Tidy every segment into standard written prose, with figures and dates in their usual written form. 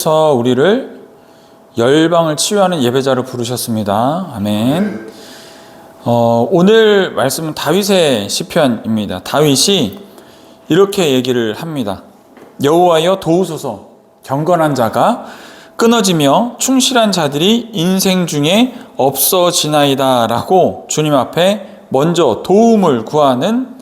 서 우리를 열방을 치유하는 예배자로 부르셨습니다. 아멘. 오늘 말씀은 다윗의 시편입니다. 다윗이 이렇게 얘기를 합니다. 여호와여 도우소서. 경건한 자가 끊어지며 충실한 자들이 인생 중에 없어지나이다 라고 주님 앞에 먼저 도움을 구하는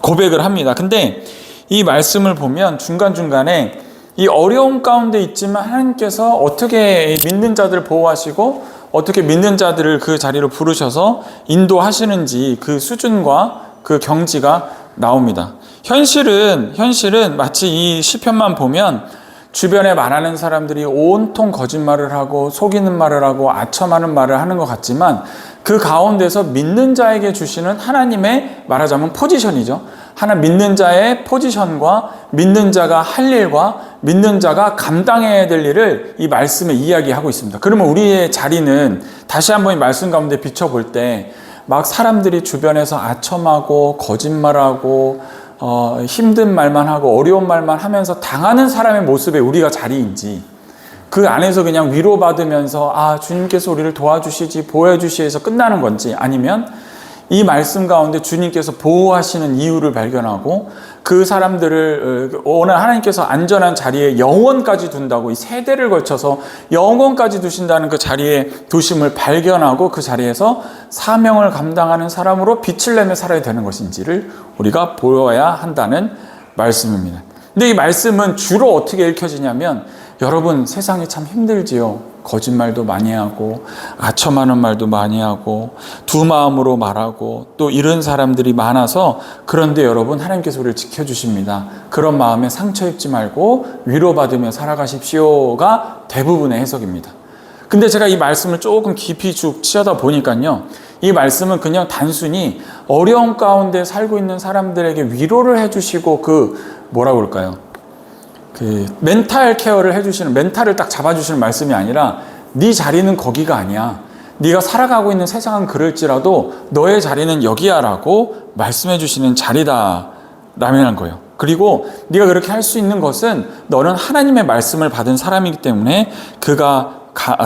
고백을 합니다. 근데 이 말씀을 보면 중간중간에 이 어려움 가운데 있지만 하나님께서 어떻게 믿는 자들을 보호하시고 어떻게 믿는 자들을 그 자리로 부르셔서 인도하시는지 그 수준과 그 경지가 나옵니다. 현실은 마치 이 시편만 보면 주변에 말하는 사람들이 온통 거짓말을 하고 속이는 말을 하고 아첨하는 말을 하는 것 같지만 그 가운데서 믿는 자에게 주시는 하나님의 말하자면 포지션이죠. 하나 믿는 자의 포지션과 믿는 자가 할 일과 믿는 자가 감당해야 될 일을 이 말씀에 이야기하고 있습니다. 그러면 우리의 자리는 다시 한번 이 말씀 가운데 비춰볼 때 막 사람들이 주변에서 아첨하고 거짓말하고 힘든 말만 하고 어려운 말만 하면서 당하는 사람의 모습에 우리가 자리인지 그 안에서 그냥 위로받으면서 주님께서 우리를 도와주시지 보호해 주시해서 끝나는 건지 아니면 이 말씀 가운데 주님께서 보호하시는 이유를 발견하고 그 사람들을 오늘 하나님께서 안전한 자리에 영원까지 둔다고 이 세대를 걸쳐서 영원까지 두신다는 그 자리에 두심을 발견하고 그 자리에서 사명을 감당하는 사람으로 빛을 내며 살아야 되는 것인지를 우리가 보여야 한다는 말씀입니다. 근데 이 말씀은 주로 어떻게 읽혀지냐면 여러분 세상이 참 힘들지요. 거짓말도 많이 하고 아첨하는 말도 많이 하고 두 마음으로 말하고 또 이런 사람들이 많아서 그런데 여러분 하나님께서 우리를 지켜주십니다. 그런 마음에 상처 입지 말고 위로받으며 살아가십시오가 대부분의 해석입니다. 근데 제가 이 말씀을 조금 깊이 쭉 치어다 보니까요. 이 말씀은 그냥 단순히 어려움 가운데 살고 있는 사람들에게 위로를 해주시고 뭐라고 그럴까요? 멘탈 케어를 해주시는 멘탈을 딱 잡아주시는 말씀이 아니라 네 자리는 거기가 아니야. 네가 살아가고 있는 세상은 그럴지라도 너의 자리는 여기야 라고 말씀해 주시는 자리다 라는 거예요. 그리고 네가 그렇게 할 수 있는 것은 너는 하나님의 말씀을 받은 사람이기 때문에 그가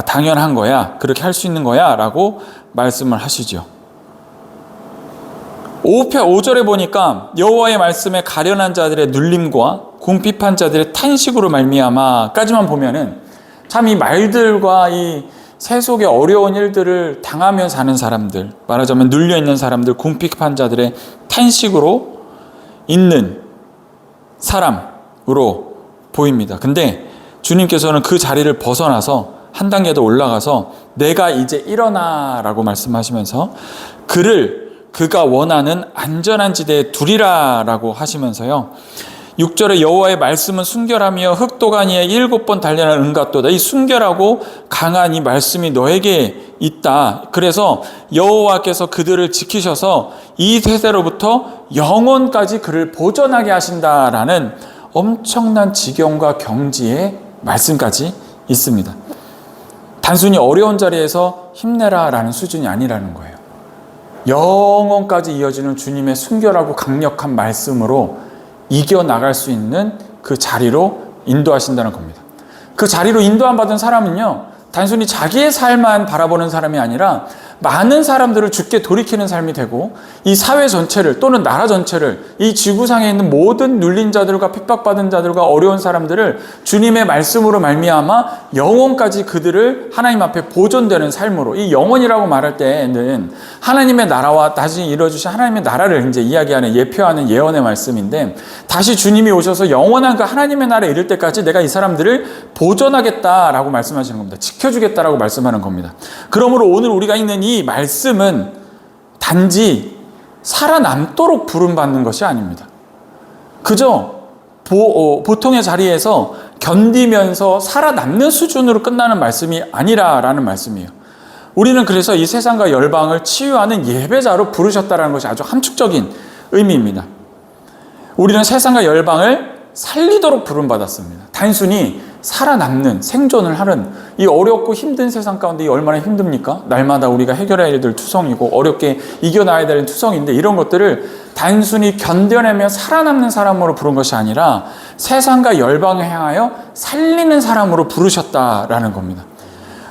당연한 거야. 그렇게 할 수 있는 거야 라고 말씀을 하시죠. 5절에 보니까 여호와의 말씀에 가련한 자들의 눌림과 궁핍한 자들의 탄식으로 말미암아까지만 보면은 참 이 말들과 이 세속의 어려운 일들을 당하며 사는 사람들, 말하자면 눌려 있는 사람들, 궁핍한 자들의 탄식으로 있는 사람으로 보입니다. 근데 주님께서는 그 자리를 벗어나서 한 단계 더 올라가서 내가 이제 일어나라고 말씀하시면서 그가 원하는 안전한 지대에 두리라 라고 하시면서요. 6절에 여호와의 말씀은 순결하며 흑도가니에 7번 단련한 은같도다. 이 순결하고 강한 이 말씀이 너에게 있다. 그래서 여호와께서 그들을 지키셔서 이 세대로부터 영원까지 그를 보존하게 하신다라는 엄청난 지경과 경지의 말씀까지 있습니다. 단순히 어려운 자리에서 힘내라라는 수준이 아니라는 거예요. 영원까지 이어지는 주님의 순결하고 강력한 말씀으로 이겨나갈 수 있는 그 자리로 인도하신다는 겁니다. 그 자리로 인도함 받은 사람은요, 단순히 자기의 삶만 바라보는 사람이 아니라 많은 사람들을 주께 돌이키는 삶이 되고 이 사회 전체를 또는 나라 전체를 이 지구상에 있는 모든 눌린 자들과 핍박받은 자들과 어려운 사람들을 주님의 말씀으로 말미암아 영원까지 그들을 하나님 앞에 보존되는 삶으로 이 영원이라고 말할 때는 하나님의 나라와 다시 이루어주신 하나님의 나라를 이제 이야기하는 예표하는 예언의 말씀인데 다시 주님이 오셔서 영원한 그 하나님의 나라에 이를 때까지 내가 이 사람들을 보존하겠다라고 말씀하시는 겁니다. 지켜주겠다라고 말씀하는 겁니다. 그러므로 오늘 우리가 있는 이 말씀은 단지 살아남도록 부름받는 것이 아닙니다. 그저 보통의 자리에서 견디면서 살아남는 수준으로 끝나는 말씀이 아니라라는 말씀이에요. 우리는 그래서 이 세상과 열방을 치유하는 예배자로 부르셨다는 것이 아주 함축적인 의미입니다. 우리는 세상과 열방을 살리도록 부름받았습니다. 단순히 살아남는, 생존을 하는 이 어렵고 힘든 세상 가운데 얼마나 힘듭니까? 날마다 우리가 해결해야 할 일들 투성이고 어렵게 이겨나가야 되는 투성인데, 이런 것들을 단순히 견뎌내며 살아남는 사람으로 부른 것이 아니라 세상과 열방을 향하여 살리는 사람으로 부르셨다라는 겁니다.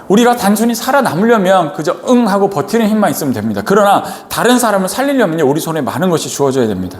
우리가 단순히 살아남으려면 그저 응 하고 버티는 힘만 있으면 됩니다. 그러나 다른 사람을 살리려면 우리 손에 많은 것이 주어져야 됩니다.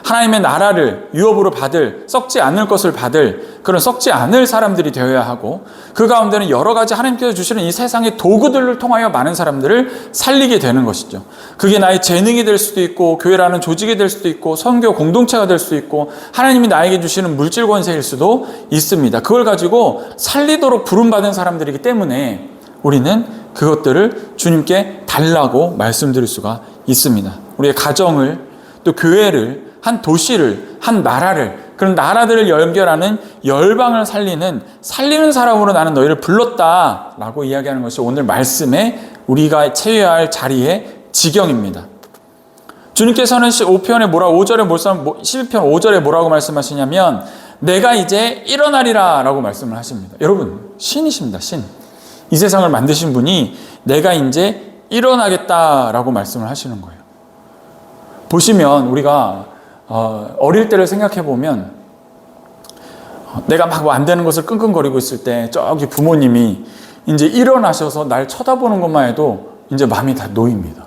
하나님의 나라를 유업으로 받을, 썩지 않을 것을 받을 그런 썩지 않을 사람들이 되어야 하고, 그 가운데는 여러 가지 하나님께서 주시는 이 세상의 도구들을 통하여 많은 사람들을 살리게 되는 것이죠. 그게 나의 재능이 될 수도 있고, 교회라는 조직이 될 수도 있고, 선교 공동체가 될 수도 있고, 하나님이 나에게 주시는 물질 권세일 수도 있습니다. 그걸 가지고 살리도록 부름받은 사람들이기 때문에 우리는 그것들을 주님께 달라고 말씀드릴 수가 있습니다. 우리의 가정을, 또 교회를, 한 도시를, 한 나라를, 그런 나라들을 연결하는 열방을 살리는 사람으로 나는 너희를 불렀다라고 이야기하는 것이 오늘 말씀에 우리가 채워야 할 자리의 지경입니다. 주님께서는 5편에 12편 5절에 뭐라고 말씀하시냐면, 내가 이제 일어나리라 라고 말씀을 하십니다. 여러분, 신이십니다. 신. 이 세상을 만드신 분이 내가 이제 일어나겠다라고 말씀을 하시는 거예요. 보시면 우리가 어릴 때를 생각해 보면, 내가 막 안 되는 것을 끙끙거리고 있을 때 저기 부모님이 이제 일어나셔서 날 쳐다보는 것만 해도 이제 마음이 다 놓입니다.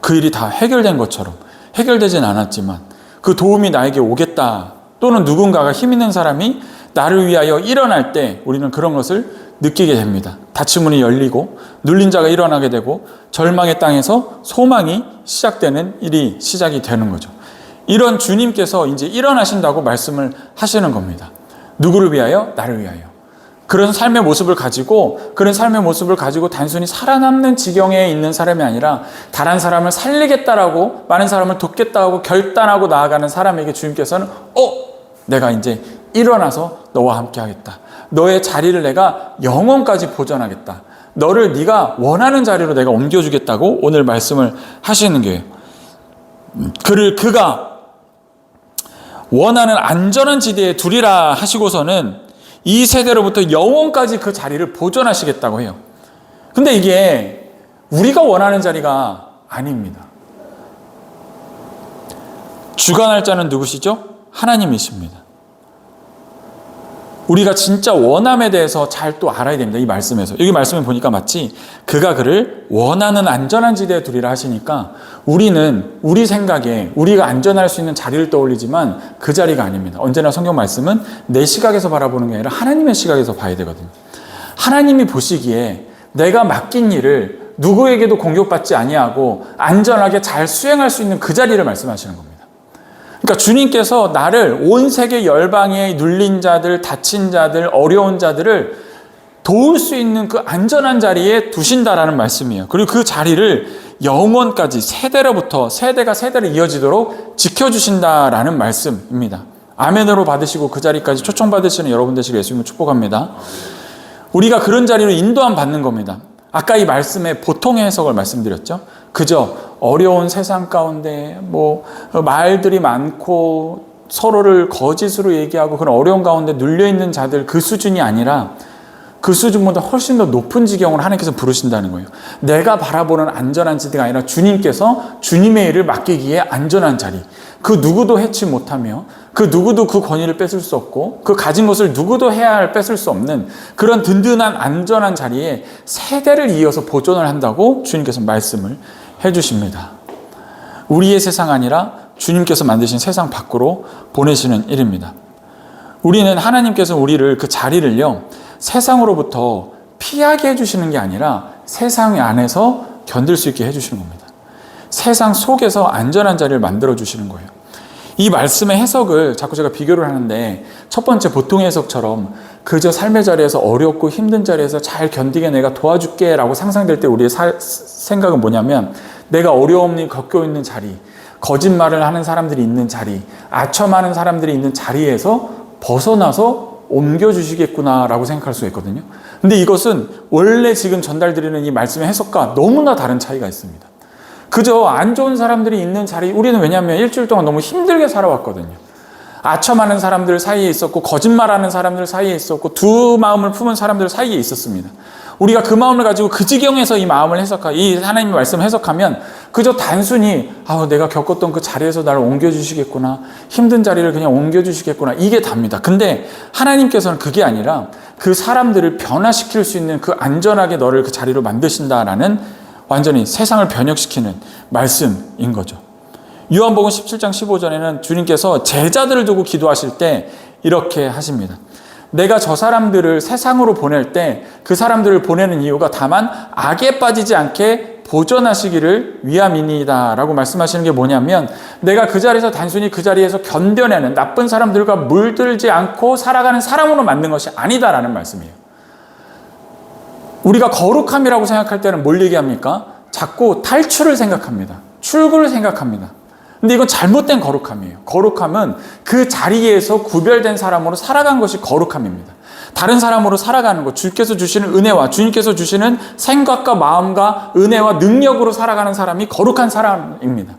그 일이 다 해결된 것처럼, 해결되진 않았지만 그 도움이 나에게 오겠다, 또는 누군가가 힘 있는 사람이 나를 위하여 일어날 때 우리는 그런 것을 느끼게 됩니다. 닫힌 문이 열리고 눌린 자가 일어나게 되고 절망의 땅에서 소망이 시작되는 일이 시작이 되는 거죠. 이런 주님께서 이제 일어나신다고 말씀을 하시는 겁니다. 누구를 위하여? 나를 위하여. 그런 삶의 모습을 가지고 단순히 살아남는 지경에 있는 사람이 아니라 다른 사람을 살리겠다라고, 많은 사람을 돕겠다고 결단하고 나아가는 사람에게 주님께서는 내가 이제 일어나서 너와 함께 하겠다. 너의 자리를 내가 영원까지 보존하겠다. 너를 네가 원하는 자리로 내가 옮겨주겠다고 오늘 말씀을 하시는 거예요. 그가 원하는 안전한 지대에 두리라 하시고서는 이 세대로부터 영원까지 그 자리를 보존하시겠다고 해요. 근데 이게 우리가 원하는 자리가 아닙니다. 주관할 자는 누구시죠? 하나님이십니다. 우리가 진짜 원함에 대해서 잘 또 알아야 됩니다. 이 말씀에서. 여기 말씀을 보니까 마치 그가 그를 원하는 안전한 지대에 두리라 하시니까 우리는 우리 생각에 우리가 안전할 수 있는 자리를 떠올리지만 그 자리가 아닙니다. 언제나 성경 말씀은 내 시각에서 바라보는 게 아니라 하나님의 시각에서 봐야 되거든요. 하나님이 보시기에 내가 맡긴 일을 누구에게도 공격받지 아니하고 안전하게 잘 수행할 수 있는 그 자리를 말씀하시는 겁니다. 그러니까 주님께서 나를 온 세계 열방에 눌린 자들, 다친 자들, 어려운 자들을 도울 수 있는 그 안전한 자리에 두신다라는 말씀이에요. 그리고 그 자리를 영원까지 세대로부터 세대가 세대로 이어지도록 지켜주신다라는 말씀입니다. 아멘으로 받으시고 그 자리까지 초청받으시는 여러분 되시길 예수님을 축복합니다. 우리가 그런 자리로 인도함 받는 겁니다. 아까 이 말씀의 보통의 해석을 말씀드렸죠. 그저 어려운 세상 가운데 말들이 많고 서로를 거짓으로 얘기하고 그런 어려운 가운데 눌려있는 자들, 그 수준이 아니라 그 수준보다 훨씬 더 높은 지경으로 하나님께서 부르신다는 거예요. 내가 바라보는 안전한 지대가 아니라 주님께서 주님의 일을 맡기기에 안전한 자리, 그 누구도 해치 못하며 그 누구도 그 권위를 뺏을 수 없고 그 가진 것을 누구도 뺏을 수 없는 그런 든든한 안전한 자리에 세대를 이어서 보존을 한다고 주님께서 말씀을 해주십니다. 우리의 세상 아니라 주님께서 만드신 세상 밖으로 보내시는 일입니다. 우리는 하나님께서 우리를 그 자리를요, 세상으로부터 피하게 해주시는 게 아니라 세상 안에서 견딜 수 있게 해주시는 겁니다. 세상 속에서 안전한 자리를 만들어 주시는 거예요. 이 말씀의 해석을 자꾸 제가 비교를 하는데, 첫 번째 보통의 해석처럼 그저 삶의 자리에서 어렵고 힘든 자리에서 잘 견디게 내가 도와줄게 라고 상상될 때 우리의 생각은 뭐냐면, 내가 어려움이 겪고 있는 자리, 거짓말을 하는 사람들이 있는 자리, 아첨하는 사람들이 있는 자리에서 벗어나서 옮겨주시겠구나 라고 생각할 수가 있거든요. 근데 이것은 원래 지금 전달드리는 이 말씀의 해석과 너무나 다른 차이가 있습니다. 그저 안 좋은 사람들이 있는 자리, 우리는 왜냐하면 일주일 동안 너무 힘들게 살아왔거든요. 아첨하는 사람들 사이에 있었고 거짓말하는 사람들 사이에 있었고 두 마음을 품은 사람들 사이에 있었습니다. 우리가 그 마음을 가지고 그 지경에서 이 마음을 이 하나님의 말씀을 해석하면 그저 단순히 내가 겪었던 그 자리에서 나를 옮겨주시겠구나, 힘든 자리를 그냥 옮겨주시겠구나, 이게 답니다. 근데 하나님께서는 그게 아니라 그 사람들을 변화시킬 수 있는 그 안전하게 너를 그 자리로 만드신다라는 완전히 세상을 변혁시키는 말씀인 거죠. 요한복음 17장 15절에는 주님께서 제자들을 두고 기도하실 때 이렇게 하십니다. 내가 저 사람들을 세상으로 보낼 때 그 사람들을 보내는 이유가 다만 악에 빠지지 않게 보존하시기를 위함이니이다 라고 말씀하시는 게 뭐냐면, 내가 그 자리에서 단순히 그 자리에서 견뎌내는 나쁜 사람들과 물들지 않고 살아가는 사람으로 만든 것이 아니다라는 말씀이에요. 우리가 거룩함이라고 생각할 때는 뭘 얘기합니까? 자꾸 탈출을 생각합니다. 출구를 생각합니다. 근데 이건 잘못된 거룩함이에요. 거룩함은 그 자리에서 구별된 사람으로 살아간 것이 거룩함입니다. 다른 사람으로 살아가는 것, 주께서 주시는 은혜와 주님께서 주시는 생각과 마음과 은혜와 능력으로 살아가는 사람이 거룩한 사람입니다.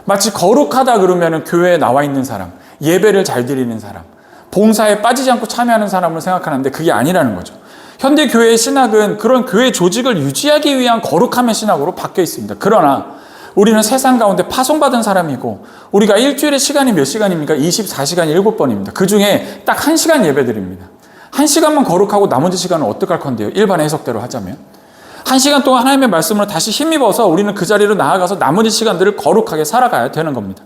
마치 거룩하다 그러면 교회에 나와 있는 사람, 예배를 잘 드리는 사람, 봉사에 빠지지 않고 참여하는 사람을 생각하는데 그게 아니라는 거죠. 현대 교회의 신학은 그런 교회 조직을 유지하기 위한 거룩함의 신학으로 바뀌어 있습니다. 그러나 우리는 세상 가운데 파송받은 사람이고, 우리가 일주일에 시간이 몇 시간입니까? 24시간이 7번입니다. 그 중에 딱 1시간 예배 드립니다. 1시간만 거룩하고 나머지 시간은 어떡할 건데요? 일반 해석대로 하자면 1시간 동안 하나님의 말씀으로 다시 힘입어서 우리는 그 자리로 나아가서 나머지 시간들을 거룩하게 살아가야 되는 겁니다.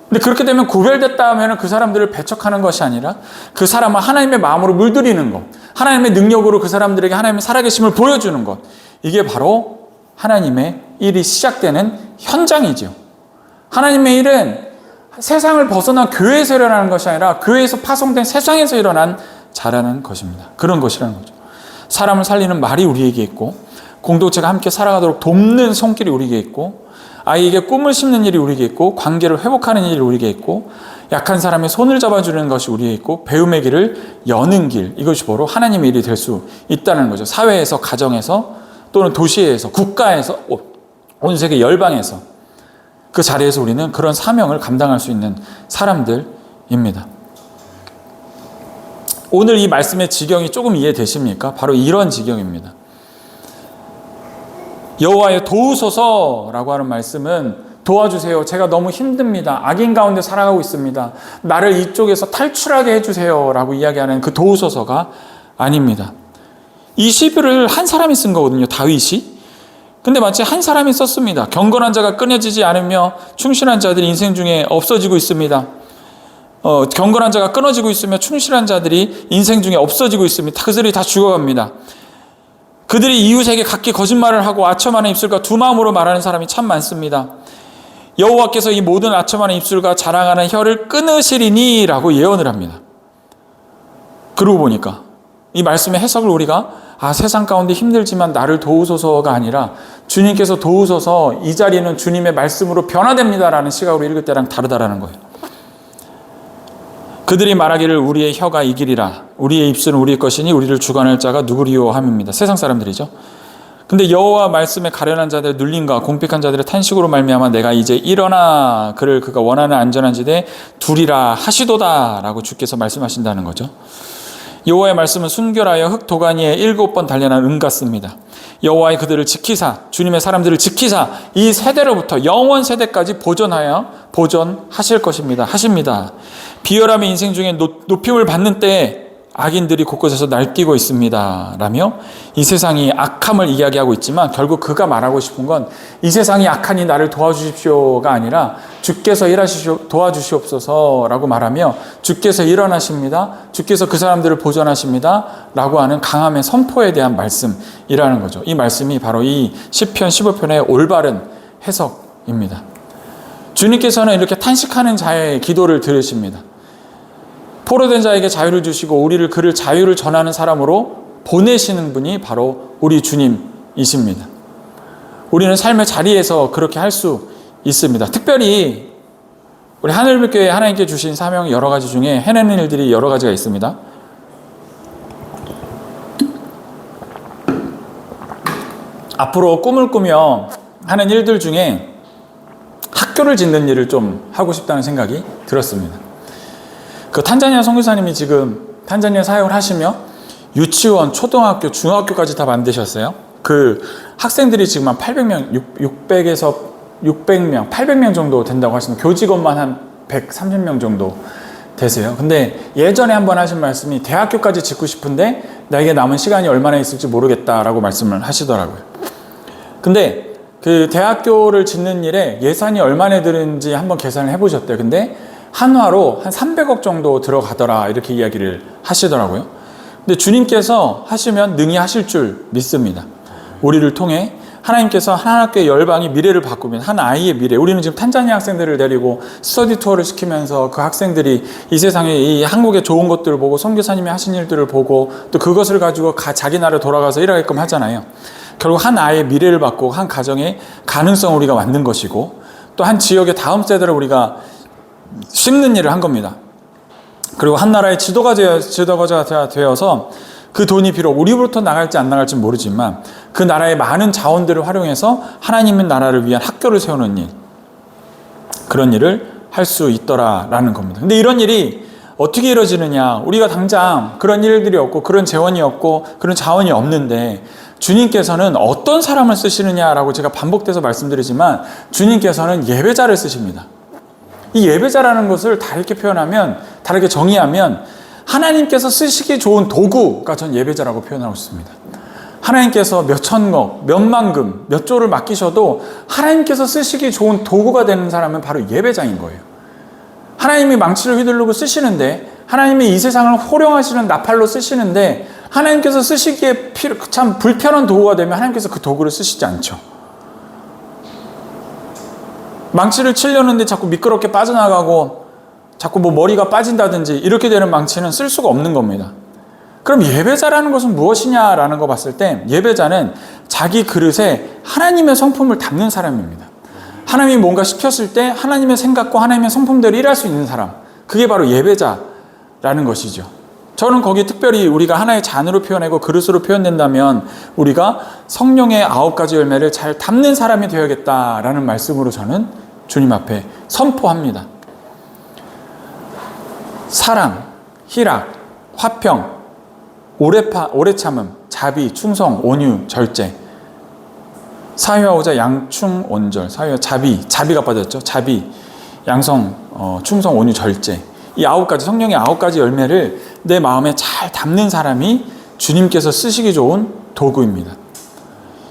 근데 그렇게 되면 구별됐다 하면 그 사람들을 배척하는 것이 아니라 그 사람을 하나님의 마음으로 물들이는 것, 하나님의 능력으로 그 사람들에게 하나님의 살아계심을 보여주는 것, 이게 바로 하나님의 일이 시작되는 현장이죠. 하나님의 일은 세상을 벗어난 교회에서 일어나는 것이 아니라 교회에서 파송된 세상에서 일어난 자라는 것입니다. 그런 것이라는 거죠. 사람을 살리는 말이 우리에게 있고, 공동체가 함께 살아가도록 돕는 손길이 우리에게 있고, 아이에게 꿈을 심는 일이 우리에게 있고, 관계를 회복하는 일이 우리에게 있고, 약한 사람의 손을 잡아주는 것이 우리에게 있고, 배움의 길을 여는 길, 이것이 바로 하나님의 일이 될 수 있다는 거죠. 사회에서, 가정에서, 또는 도시에서, 국가에서, 온 세계 열방에서 그 자리에서 우리는 그런 사명을 감당할 수 있는 사람들입니다. 오늘 이 말씀의 지경이 조금 이해되십니까? 바로 이런 지경입니다. 여호와여 도우소서라고 하는 말씀은 도와주세요. 제가 너무 힘듭니다. 악인 가운데 살아가고 있습니다. 나를 이쪽에서 탈출하게 해주세요 라고 이야기하는 그 도우소서가 아닙니다. 이 시를 한 사람이 쓴 거거든요. 다윗이. 근데 마치 한 사람이 썼습니다. 경건한 자가 끊어지지 않으며 충실한 자들이 인생 중에 없어지고 있습니다. 경건한 자가 끊어지고 있으며 충실한 자들이 인생 중에 없어지고 있습니다. 그들이 다 죽어갑니다. 그들이 이웃에게 각기 거짓말을 하고 아첨하는 입술과 두 마음으로 말하는 사람이 참 많습니다. 여호와께서 이 모든 아첨하는 입술과 자랑하는 혀를 끊으시리니 라고 예언을 합니다. 그러고 보니까 이 말씀의 해석을 우리가 세상 가운데 힘들지만 나를 도우소서가 아니라 주님께서 도우소서, 이 자리는 주님의 말씀으로 변화됩니다라는 시각으로 읽을 때랑 다르다라는 거예요. 그들이 말하기를 우리의 혀가 이기리라, 우리의 입술은 우리의 것이니 우리를 주관할 자가 누구리요 함입니다. 세상 사람들이죠. 근데 여호와 말씀에 가련한 자들의 눌림과 공핍한 자들의 탄식으로 말미암아 내가 이제 일어나 그를 그가 원하는 안전한 지대에 두리라 하시도다 라고 주께서 말씀하신다는 거죠. 여호와의 말씀은 순결하여 흙 도가니에 7번 단련한 은 같습니다. 여호와의 그들을 지키사, 주님의 사람들을 지키사 이 세대로부터 영원 세대까지 보존하실 것입니다. 하십니다. 비열함의 인생 중에 높임을 받는 때에 악인들이 곳곳에서 날뛰고 있습니다 라며 이 세상이 악함을 이야기하고 있지만, 결국 그가 말하고 싶은 건 이 세상이 악하니 나를 도와주십시오가 아니라 주께서 도와주시옵소서 라고 말하며 주께서 일어나십니다, 주께서 그 사람들을 보존하십니다 라고 하는 강함의 선포에 대한 말씀이라는 거죠. 이 말씀이 바로 이 시편 15편의 올바른 해석입니다. 주님께서는 이렇게 탄식하는 자의 기도를 들으십니다. 포로된 자에게 자유를 주시고 우리를 그를 자유를 전하는 사람으로 보내시는 분이 바로 우리 주님이십니다. 우리는 삶의 자리에서 그렇게 할 수 있습니다. 특별히 우리 하늘빛교회 하나님께 주신 사명 여러 가지 중에 해내는 일들이 여러 가지가 있습니다. 앞으로 꿈을 꾸며 하는 일들 중에 학교를 짓는 일을 좀 하고 싶다는 생각이 들었습니다. 그 탄자니아 선교사님이 지금 탄자니아 사역을 하시며 유치원, 초등학교, 중학교까지 다 만드셨어요. 그 학생들이 지금 한 800명, 600명, 800명 정도 된다고 하시는, 교직원만 한 130명 정도 되세요. 근데 예전에 한번 하신 말씀이 대학교까지 짓고 싶은데 나에게 남은 시간이 얼마나 있을지 모르겠다라고 말씀을 하시더라고요. 근데 그 대학교를 짓는 일에 예산이 얼마나 드는지 한번 계산을 해보셨대요. 근데 한화로 한 300억 정도 들어가더라, 이렇게 이야기를 하시더라고요. 근데 주님께서 하시면 능히 하실 줄 믿습니다. 우리를 통해 하나님께서 한 학교의 열방이 미래를 바꾸면, 한 아이의 미래, 우리는 지금 탄자니아 학생들을 데리고 스터디 투어를 시키면서 그 학생들이 이 세상에 이 한국의 좋은 것들을 보고 선교사님이 하신 일들을 보고 또 그것을 가지고 자기 나라에 돌아가서 일하게끔 하잖아요. 결국 한 아이의 미래를 바꾸고 한 가정의 가능성을 우리가 만든 것이고, 또 한 지역의 다음 세대를 우리가 심는 일을 한 겁니다. 그리고 한 나라의 지도자가 되어서 그 돈이 비록 우리로부터 나갈지 안 나갈지 모르지만 그 나라의 많은 자원들을 활용해서 하나님의 나라를 위한 학교를 세우는 일, 그런 일을 할 수 있더라라는 겁니다. 근데 이런 일이 어떻게 이루어지느냐? 우리가 당장 그런 일들이 없고 그런 재원이 없고 그런 자원이 없는데 주님께서는 어떤 사람을 쓰시느냐라고 제가 반복돼서 말씀드리지만 주님께서는 예배자를 쓰십니다. 이 예배자라는 것을 다르게 표현하면, 다르게 정의하면 하나님께서 쓰시기 좋은 도구가 전 예배자라고 표현하고 있습니다. 하나님께서 몇 천억, 몇 만금, 몇 조를 맡기셔도 하나님께서 쓰시기 좋은 도구가 되는 사람은 바로 예배자인 거예요. 하나님이 망치를 휘두르고 쓰시는데, 하나님이 이 세상을 호령하시는 나팔로 쓰시는데, 하나님께서 쓰시기에 참 불편한 도구가 되면 하나님께서 그 도구를 쓰시지 않죠. 망치를 치려는데 자꾸 미끄럽게 빠져나가고 자꾸 뭐 머리가 빠진다든지 이렇게 되는 망치는 쓸 수가 없는 겁니다. 그럼 예배자라는 것은 무엇이냐라는 거 봤을 때 예배자는 자기 그릇에 하나님의 성품을 담는 사람입니다. 하나님이 뭔가 시켰을 때 하나님의 생각과 하나님의 성품대로 일할 수 있는 사람, 그게 바로 예배자라는 것이죠. 저는 거기 특별히 우리가 하나의 잔으로 표현하고 그릇으로 표현된다면 우리가 성령의 9가지 열매를 잘 담는 사람이 되어야겠다라는 말씀으로 저는 주님 앞에 선포합니다. 사랑, 희락, 화평, 오래 참음, 자비, 충성, 온유, 절제. 사회화오자 양충 온절. 자비가 빠졌죠. 자비, 양성, 충성, 온유, 절제. 이 9가지, 성령의 9가지 열매를 내 마음에 잘 담는 사람이 주님께서 쓰시기 좋은 도구입니다.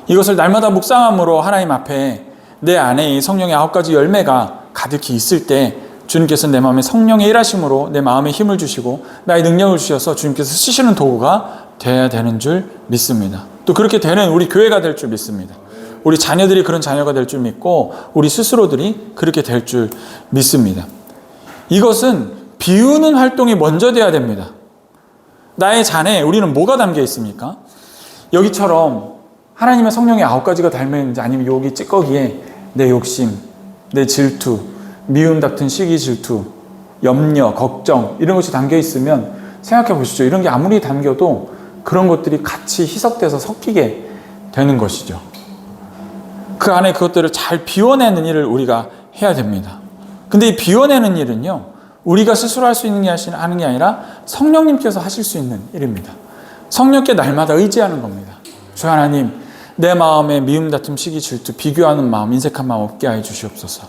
이것을 날마다 묵상함으로 하나님 앞에 내 안에 이 성령의 9가지 열매가 가득히 있을 때 주님께서 내 마음에 성령의 일하심으로 내 마음에 힘을 주시고 나의 능력을 주셔서 주님께서 쓰시는 도구가 되어야 되는 줄 믿습니다. 또 그렇게 되는 우리 교회가 될 줄 믿습니다. 우리 자녀들이 그런 자녀가 될 줄 믿고 우리 스스로들이 그렇게 될 줄 믿습니다. 이것은 비우는 활동이 먼저 돼야 됩니다. 나의 잔에 우리는 뭐가 담겨 있습니까? 여기처럼 하나님의 성령의 9가지가 담겨있는지, 아니면 여기 찌꺼기에 내 욕심, 내 질투, 미움 같은 시기 질투, 염려, 걱정 이런 것이 담겨 있으면 생각해 보시죠. 이런 게 아무리 담겨도 그런 것들이 같이 희석돼서 섞이게 되는 것이죠. 그 안에 그것들을 잘 비워내는 일을 우리가 해야 됩니다. 근데 이 비워내는 일은요, 우리가 스스로 할 수 있는 게 하는 게 아니라 성령님께서 하실 수 있는 일입니다. 성령께 날마다 의지하는 겁니다. 주 하나님, 내 마음에 미움, 다툼, 시기, 질투, 비교하는 마음, 인색한 마음 없게 하여 주시옵소서.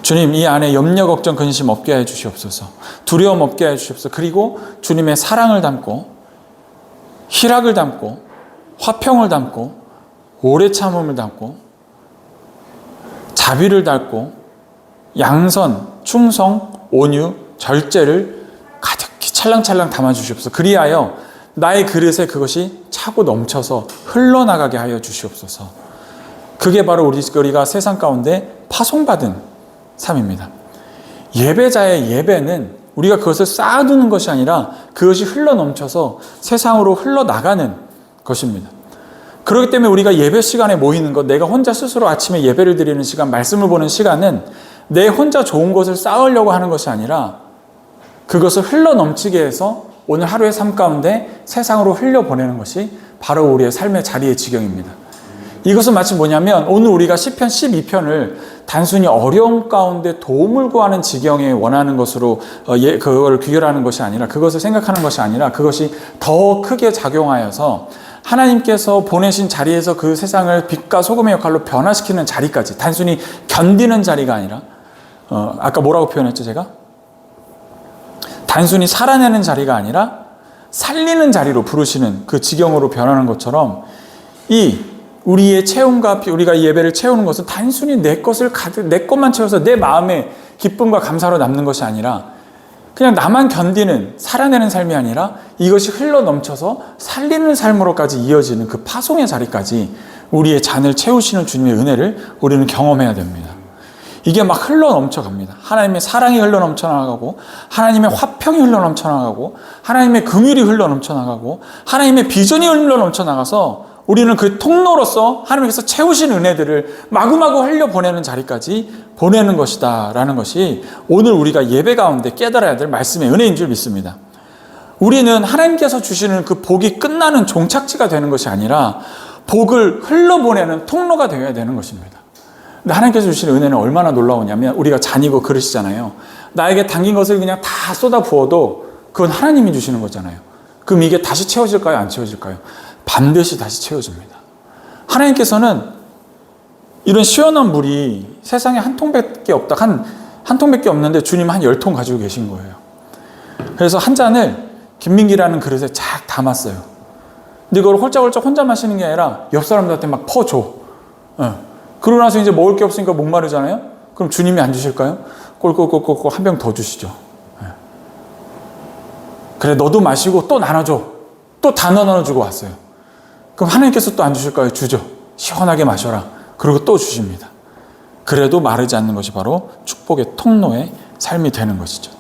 주님, 이 안에 염려, 걱정, 근심 없게 하여 주시옵소서. 두려움 없게 하여 주시옵소서. 그리고 주님의 사랑을 담고, 희락을 담고, 화평을 담고, 오래 참음을 담고, 자비를 담고, 양선, 충성, 온유, 절제를 가득히 찰랑찰랑 담아주시옵소서. 그리하여 나의 그릇에 그것이 차고 넘쳐서 흘러나가게 하여 주시옵소서. 그게 바로 우리가 세상 가운데 파송받은 삶입니다. 예배자의 예배는 우리가 그것을 쌓아두는 것이 아니라 그것이 흘러넘쳐서 세상으로 흘러나가는 것입니다. 그렇기 때문에 우리가 예배 시간에 모이는 것, 내가 혼자 스스로 아침에 예배를 드리는 시간, 말씀을 보는 시간은 내 혼자 좋은 것을 쌓으려고 하는 것이 아니라 그것을 흘러넘치게 해서 오늘 하루의 삶 가운데 세상으로 흘려보내는 것이 바로 우리의 삶의 자리의 지경입니다. 이것은 마치 뭐냐면 오늘 우리가 시편 12편을 단순히 어려움 가운데 도움을 구하는 지경에 원하는 것으로 그걸 귀결하는 것이 아니라, 그것을 생각하는 것이 아니라, 그것이 더 크게 작용하여서 하나님께서 보내신 자리에서 그 세상을 빛과 소금의 역할로 변화시키는 자리까지, 단순히 견디는 자리가 아니라, 아까 뭐라고 표현했죠 제가? 단순히 살아내는 자리가 아니라 살리는 자리로 부르시는 그 지경으로 변하는 것처럼, 이 우리의 체험과 우리가 이 예배를 채우는 것은 단순히 내 것을 가득, 내 것만 채워서 내 마음에 기쁨과 감사로 남는 것이 아니라, 그냥 나만 견디는, 살아내는 삶이 아니라 이것이 흘러 넘쳐서 살리는 삶으로까지 이어지는 그 파송의 자리까지 우리의 잔을 채우시는 주님의 은혜를 우리는 경험해야 됩니다. 이게 막 흘러 넘쳐갑니다. 하나님의 사랑이 흘러 넘쳐나가고, 하나님의 화평이 흘러 넘쳐나가고, 하나님의 긍휼이 흘러 넘쳐나가고, 하나님의 비전이 흘러 넘쳐나가서 우리는 그 통로로서 하나님께서 채우신 은혜들을 마구마구 흘려보내는 자리까지 보내는 것이다 라는 것이 오늘 우리가 예배 가운데 깨달아야 될 말씀의 은혜인 줄 믿습니다. 우리는 하나님께서 주시는 그 복이 끝나는 종착지가 되는 것이 아니라 복을 흘러보내는 통로가 되어야 되는 것입니다. 근데 하나님께서 주시는 은혜는 얼마나 놀라우냐면, 우리가 잔이고 그릇이잖아요. 나에게 담긴 것을 그냥 다 쏟아 부어도 그건 하나님이 주시는 거잖아요. 그럼 이게 다시 채워질까요? 안 채워질까요? 반드시 다시 채워집니다. 하나님께서는 이런 시원한 물이 세상에 한 통밖에 없다, 한 통밖에 없는데 주님 한 10통 가지고 계신 거예요. 그래서 한 잔을 김민기라는 그릇에 쫙 담았어요. 근데 이걸 홀짝홀짝 혼자 마시는 게 아니라 옆 사람들한테 막 퍼줘. 그러고 나서 이제 먹을 게 없으니까 목마르잖아요. 그럼 주님이 안 주실까요? 꼴꼴꼴꼴 한 병 더 주시죠. 그래, 너도 마시고 또 나눠줘. 또 다 나눠주고 왔어요. 그럼 하나님께서 또 안 주실까요? 주죠. 시원하게 마셔라. 그리고 또 주십니다. 그래도 마르지 않는 것이 바로 축복의 통로의 삶이 되는 것이죠.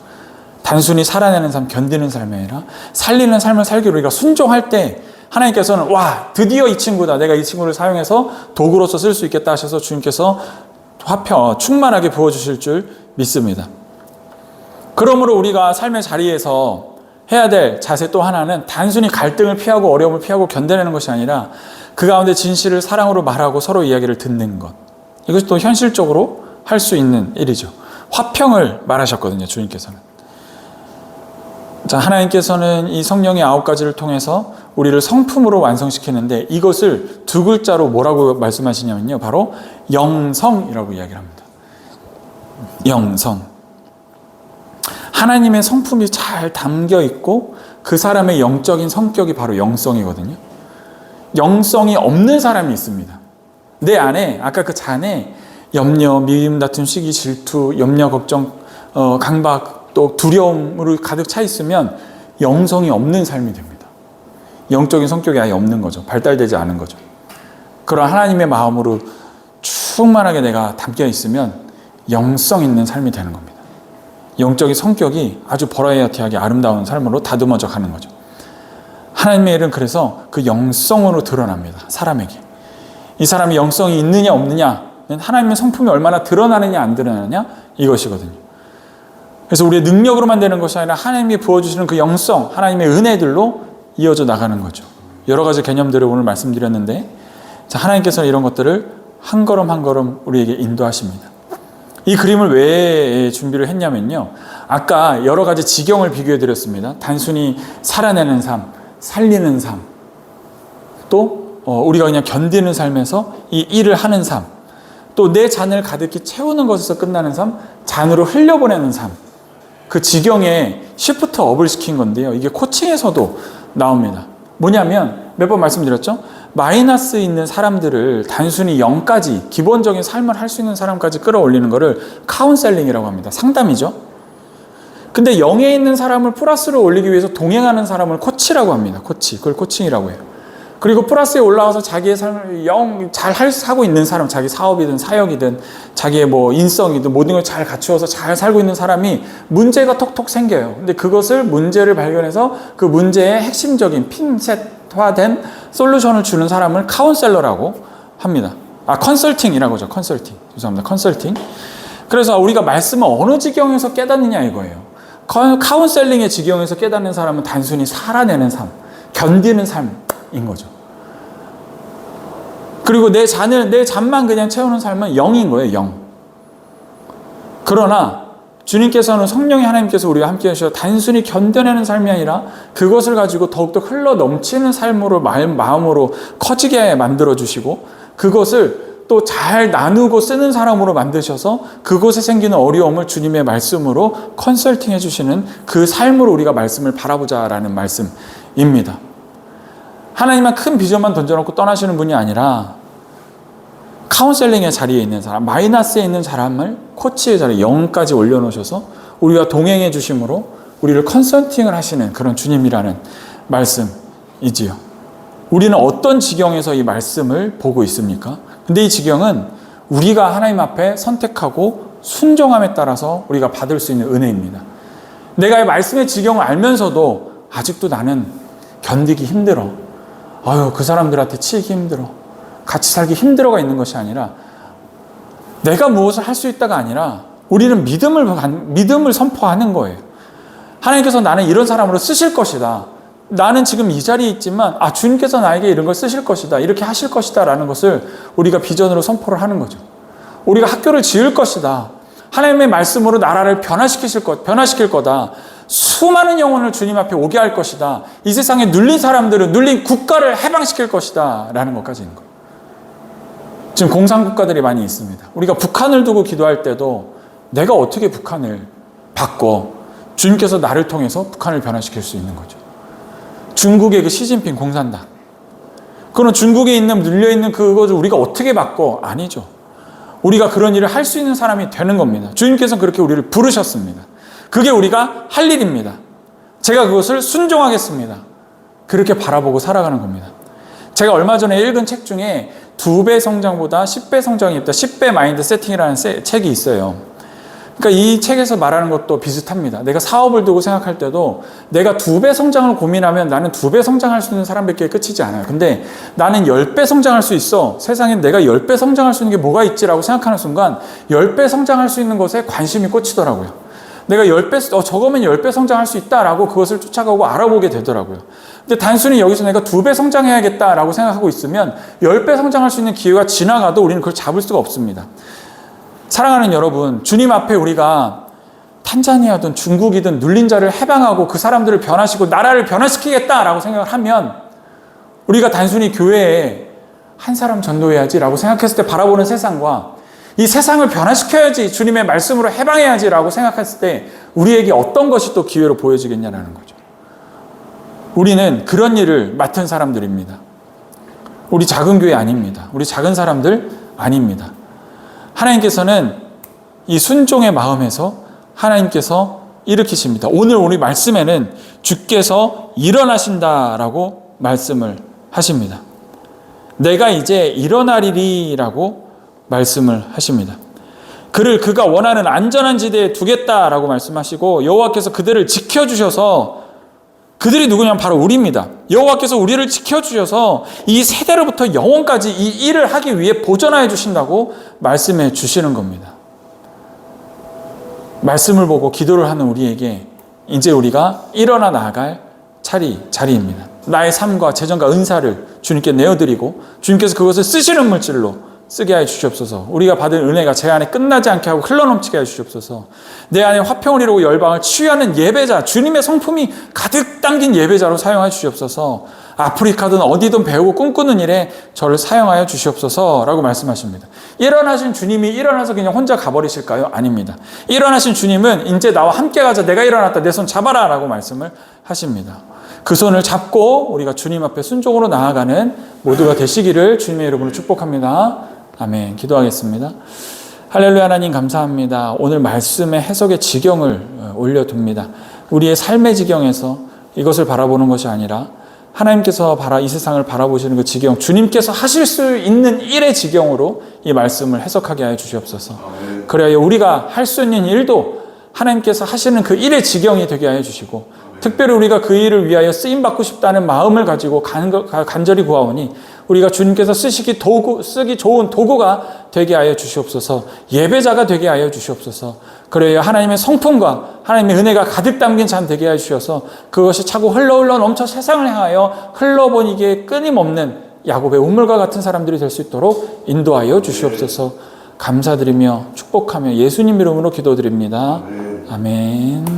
단순히 살아내는 삶, 견디는 삶이 아니라 살리는 삶을 살기로 우리가 순종할 때 하나님께서는 와, 드디어 이 친구다. 내가 이 친구를 사용해서 도구로서 쓸 수 있겠다 하셔서 주님께서 화평, 충만하게 부어주실 줄 믿습니다. 그러므로 우리가 삶의 자리에서 해야 될 자세 또 하나는 단순히 갈등을 피하고 어려움을 피하고 견뎌내는 것이 아니라 그 가운데 진실을 사랑으로 말하고 서로 이야기를 듣는 것. 이것이 또 현실적으로 할 수 있는 일이죠. 화평을 말하셨거든요, 주님께서는. 자, 하나님께서는 이 성령의 9가지를 통해서 우리를 성품으로 완성시키는데, 이것을 두 글자로 뭐라고 말씀하시냐면요, 바로 영성이라고 이야기를 합니다. 영성. 하나님의 성품이 잘 담겨 있고 그 사람의 영적인 성격이 바로 영성이거든요. 영성이 없는 사람이 있습니다. 내 안에, 아까 그 잔에 염려, 미움, 다툼, 시기, 질투, 염려, 걱정, 강박, 또 두려움으로 가득 차 있으면 영성이 없는 삶이 됩니다. 영적인 성격이 아예 없는 거죠. 발달되지 않은 거죠. 그런 하나님의 마음으로 충만하게 내가 담겨 있으면 영성 있는 삶이 되는 겁니다. 영적인 성격이 아주 버라이어티하게 아름다운 삶으로 다듬어져 가는 거죠. 하나님의 일은 그래서 그 영성으로 드러납니다. 사람에게. 이 사람이 영성이 있느냐 없느냐는 하나님의 성품이 얼마나 드러나느냐 안 드러나느냐 이것이거든요. 그래서 우리의 능력으로만 되는 것이 아니라 하나님이 부어주시는 그 영성, 하나님의 은혜들로 이어져 나가는 거죠. 여러 가지 개념들을 오늘 말씀드렸는데, 자, 하나님께서는 이런 것들을 한 걸음 한 걸음 우리에게 인도하십니다. 이 그림을 왜 준비를 했냐면요, 아까 여러 가지 지경을 비교해 드렸습니다. 단순히 살아내는 삶, 살리는 삶, 또 우리가 그냥 견디는 삶에서 이 일을 하는 삶, 또 내 잔을 가득히 채우는 것에서 끝나는 삶, 잔으로 흘려보내는 삶, 그 지경에 시프트 업을 시킨 건데요, 이게 코칭에서도 나옵니다. 뭐냐면 몇 번 말씀드렸죠? 마이너스 있는 사람들을 단순히 0까지 기본적인 삶을 할 수 있는 사람까지 끌어올리는 것을 카운셀링이라고 합니다. 상담이죠. 근데 0에 있는 사람을 플러스로 올리기 위해서 동행하는 사람을 코치라고 합니다. 코치. 그걸 코칭이라고 해요. 그리고 플러스에 올라와서 자기의 삶을 잘 하고 있는 사람, 자기 사업이든 사역이든 자기의 뭐 인성이든 모든 걸 잘 갖추어서 잘 살고 있는 사람이 문제가 톡톡 생겨요. 근데 그것을 문제를 발견해서 그 문제의 핵심적인 핀셋화된 솔루션을 주는 사람을 카운셀러라고 합니다. 컨설팅이라고 하죠. 컨설팅. 죄송합니다. 컨설팅. 그래서 우리가 말씀을 어느 지경에서 깨닫느냐 이거예요. 카운셀링의 지경에서 깨닫는 사람은 단순히 살아내는 삶, 견디는 삶인 거죠. 그리고 내 잔만 그냥 채우는 삶은 0인 거예요, 0. 그러나 주님께서는 성령의 하나님께서 우리와 함께 하셔서 단순히 견뎌내는 삶이 아니라 그것을 가지고 더욱더 흘러 넘치는 삶으로 마음으로 커지게 만들어 주시고 그것을 또 잘 나누고 쓰는 사람으로 만드셔서 그곳에 생기는 어려움을 주님의 말씀으로 컨설팅 해주시는 그 삶으로 우리가 말씀을 바라보자라는 말씀입니다. 하나님만 큰 비전만 던져놓고 떠나시는 분이 아니라 카운셀링의 자리에 있는 사람, 마이너스에 있는 사람을 코치의 자리에 0까지 올려놓으셔서 우리와 동행해 주심으로 우리를 컨설팅을 하시는 그런 주님이라는 말씀이지요. 우리는 어떤 지경에서 이 말씀을 보고 있습니까? 근데 이 지경은 우리가 하나님 앞에 선택하고 순종함에 따라서 우리가 받을 수 있는 은혜입니다. 내가 이 말씀의 지경을 알면서도 아직도 나는 견디기 힘들어. 그 사람들한테 치이기 힘들어. 같이 살기 힘들어가 있는 것이 아니라 내가 무엇을 할 수 있다가 아니라 우리는 믿음을 선포하는 거예요. 하나님께서 나는 이런 사람으로 쓰실 것이다. 나는 지금 이 자리에 있지만 주님께서 나에게 이런 걸 쓰실 것이다. 이렇게 하실 것이다 라는 것을 우리가 비전으로 선포를 하는 거죠. 우리가 학교를 지을 것이다. 하나님의 말씀으로 나라를 변화시킬 거다. 수많은 영혼을 주님 앞에 오게 할 것이다. 이 세상에 눌린 사람들은 눌린 국가를 해방시킬 것이다 라는 것까지 있는 거예요. 지금 공산국가들이 많이 있습니다. 우리가 북한을 두고 기도할 때도 내가 어떻게 북한을 바꿔 주님께서 나를 통해서 북한을 변화시킬 수 있는 거죠. 중국의 그 시진핑 공산당. 그럼 중국에 눌려있는 그것을 우리가 어떻게 바꿔? 아니죠. 우리가 그런 일을 할 수 있는 사람이 되는 겁니다. 주님께서는 그렇게 우리를 부르셨습니다. 그게 우리가 할 일입니다. 제가 그것을 순종하겠습니다. 그렇게 바라보고 살아가는 겁니다. 제가 얼마 전에 읽은 책 중에 2배 성장보다 10배 성장이 있다. 10배 마인드 세팅이라는 책이 있어요. 그러니까 이 책에서 말하는 것도 비슷합니다. 내가 사업을 두고 생각할 때도 내가 2배 성장을 고민하면 나는 2배 성장할 수 있는 사람밖에 끝이지 않아요. 근데 나는 10배 성장할 수 있어. 세상엔 내가 10배 성장할 수 있는 게 뭐가 있지라고 생각하는 순간 10배 성장할 수 있는 것에 관심이 꽂히더라고요. 내가 10배, 저거면 10배 성장할 수 있다라고 그것을 쫓아가고 알아보게 되더라고요. 근데 단순히 여기서 내가 2배 성장해야겠다라고 생각하고 있으면 10배 성장할 수 있는 기회가 지나가도 우리는 그걸 잡을 수가 없습니다. 사랑하는 여러분, 주님 앞에 우리가 탄자니아든 중국이든 눌린 자를 해방하고 그 사람들을 변화시키고 나라를 변화시키겠다라고 생각을 하면 우리가 단순히 교회에 한 사람 전도해야지라고 생각했을 때 바라보는 세상과 이 세상을 변화시켜야지 주님의 말씀으로 해방해야지라고 생각했을 때 우리에게 어떤 것이 또 기회로 보여지겠냐라는 거죠. 우리는 그런 일을 맡은 사람들입니다. 우리 작은 교회 아닙니다. 우리 작은 사람들 아닙니다. 하나님께서는 이 순종의 마음에서 하나님께서 일으키십니다. 오늘 우리 말씀에는 주께서 일어나신다라고 말씀을 하십니다. 내가 이제 일어나리라고 말씀을 하십니다. 그가 원하는 안전한 지대에 두겠다라고 말씀하시고 여호와께서 그들을 지켜주셔서 그들이 누구냐면 바로 우리입니다. 여호와께서 우리를 지켜주셔서 이 세대로부터 영원까지 이 일을 하기 위해 보존하여 주신다고 말씀해 주시는 겁니다. 말씀을 보고 기도를 하는 우리에게 이제 우리가 일어나 나아갈 자리입니다. 나의 삶과 재정과 은사를 주님께 내어드리고 주님께서 그것을 쓰시는 물질로 쓰게 하여 주시옵소서. 우리가 받은 은혜가 제 안에 끝나지 않게 하고 흘러넘치게 하여 주시옵소서. 내 안에 화평을 이루고 열방을 치유하는 예배자, 주님의 성품이 가득 담긴 예배자로 사용하여 주시옵소서. 아프리카든 어디든 배우고 꿈꾸는 일에 저를 사용하여 주시옵소서 라고 말씀하십니다. 일어나신 주님이 일어나서 그냥 혼자 가버리실까요? 아닙니다. 일어나신 주님은 이제 나와 함께 가자. 내가 일어났다. 내 손 잡아라 라고 말씀을 하십니다. 그 손을 잡고 우리가 주님 앞에 순종으로 나아가는 모두가 되시기를 주님의 이름으로 축복합니다. 아멘. 기도하겠습니다. 할렐루야. 하나님 감사합니다. 오늘 말씀의 해석의 지경을 올려둡니다. 우리의 삶의 지경에서 이것을 바라보는 것이 아니라 하나님께서 이 세상을 바라보시는 그 지경, 주님께서 하실 수 있는 일의 지경으로 이 말씀을 해석하게 하여 주시옵소서. 그래야 우리가 할 수 있는 일도 하나님께서 하시는 그 일의 지경이 되게 하여 주시고 특별히 우리가 그 일을 위하여 쓰임받고 싶다는 마음을 가지고 간절히 구하오니 우리가 주님께서 쓰기 좋은 도구가 되게 하여 주시옵소서. 예배자가 되게 하여 주시옵소서. 그래야 하나님의 성품과 하나님의 은혜가 가득 담긴 잔 되게 하여 주셔서 그것이 차고 흘러 넘쳐 세상을 향하여 흘러보니기에 끊임없는 야곱의 우물과 같은 사람들이 될 수 있도록 인도하여 주시옵소서. 감사드리며 축복하며 예수님 이름으로 기도드립니다. 아멘.